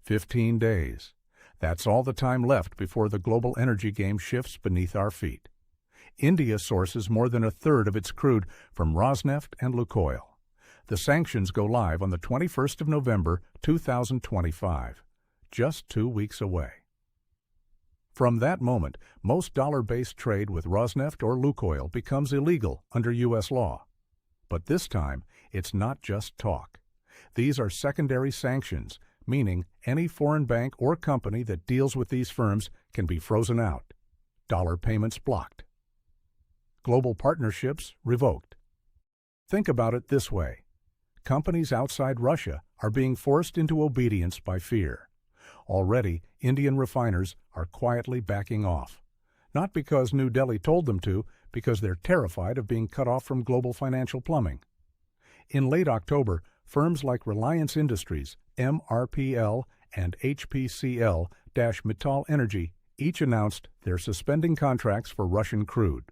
15 days. That's all the time left before the global energy game shifts beneath our feet. India sources more than a third of its crude from Rosneft and Lukoil. The sanctions go live on the 21st of November, 2025, just 2 weeks away. From that moment, most dollar-based trade with Rosneft or Lukoil becomes illegal under U.S. law. But this time, it's not just talk. These are secondary sanctions, meaning any foreign bank or company that deals with these firms can be frozen out, dollar payments blocked, global partnerships revoked. Think about it this way. Companies outside Russia are being forced into obedience by fear. Already, Indian refiners are quietly backing off. Not because New Delhi told them to, because they're terrified of being cut off from global financial plumbing. In late October, firms like Reliance Industries, MRPL, and HPCL-Mittal Energy each announced they're suspending contracts for Russian crude.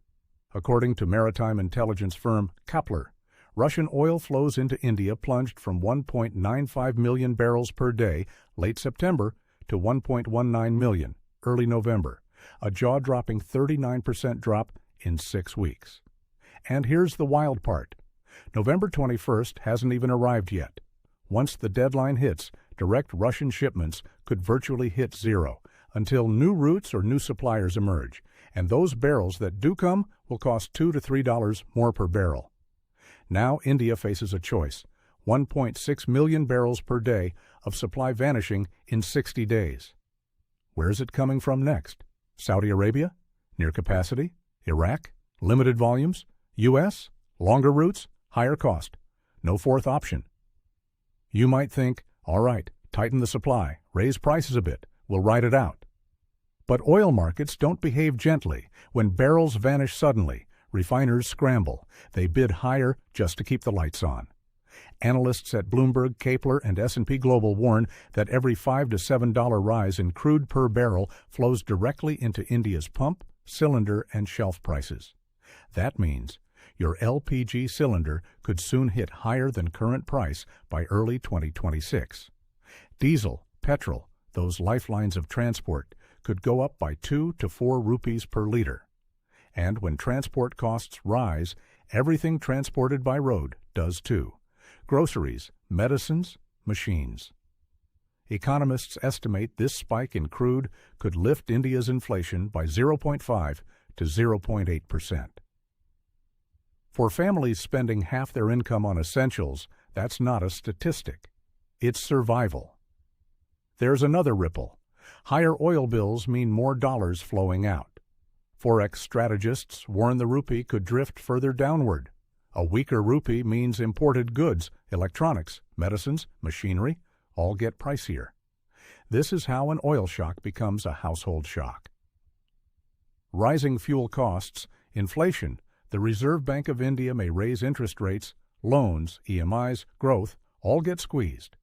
According to maritime intelligence firm Kepler, Russian oil flows into India plunged from 1.95 million barrels per day late September to 1.19 million early November, a jaw-dropping 39% drop in 6 weeks. And here's the wild part. November 21st hasn't even arrived yet. Once the deadline hits, direct Russian shipments could virtually hit zero until new routes or new suppliers emerge, and those barrels that do come will cost $2 to $3 more per barrel. Now India faces a choice, 1.6 million barrels per day of supply vanishing in 60 days. Where's it coming from next? Saudi Arabia? Near capacity? Iraq? Limited volumes? U.S.? Longer routes? Higher cost? No fourth option. You might think, all right, tighten the supply, raise prices a bit, we'll ride it out. But oil markets don't behave gently. When barrels vanish suddenly, refiners scramble. They bid higher just to keep the lights on. Analysts at Bloomberg, Kepler, and S&P Global warn that every $5 to $7 rise in crude per barrel flows directly into India's pump, cylinder, and shelf prices. That means your LPG cylinder could soon hit higher than current price by early 2026. Diesel, petrol, those lifelines of transport, could go up by 2 to 4 rupees per liter. And when transport costs rise, everything transported by road does too. Groceries, medicines, machines. Economists estimate this spike in crude could lift India's inflation by 0.5 to 0.8%. For families spending half their income on essentials, that's not a statistic. It's survival. There's another ripple. Higher oil bills mean more dollars flowing out. Forex strategists warn the rupee could drift further downward. A weaker rupee means imported goods, electronics, medicines, machinery, all get pricier. This is how an oil shock becomes a household shock. Rising fuel costs, inflation, the Reserve Bank of India may raise interest rates, loans, EMIs, growth, all get squeezed.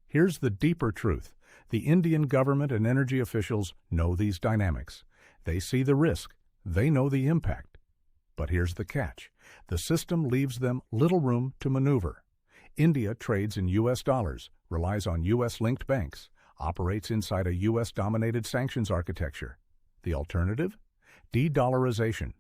Here's the deeper truth. The Indian government and energy officials know these dynamics. They see the risk. They know the impact. But here's the catch. The system leaves them little room to maneuver. India trades in U.S. dollars, relies on U.S.-linked banks, operates inside a U.S.-dominated sanctions architecture. The alternative? De-dollarization,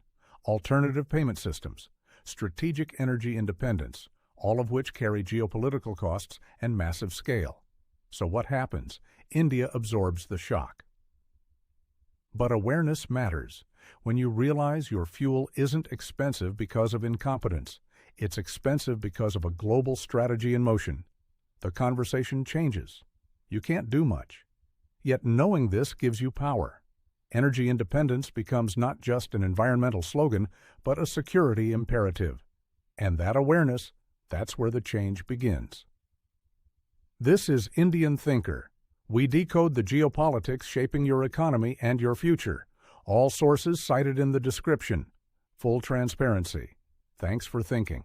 alternative payment systems, strategic energy independence, all of which carry geopolitical costs and massive scale. So what happens? India absorbs the shock. But awareness matters. When you realize your fuel isn't expensive because of incompetence, it's expensive because of a global strategy in motion, the conversation changes. You can't do much. Yet knowing this gives you power. Energy independence becomes not just an environmental slogan, but a security imperative. And that awareness, that's where the change begins. This is Indian Thinker. We decode the geopolitics shaping your economy and your future. All sources cited in the description. Full transparency. Thanks for thinking.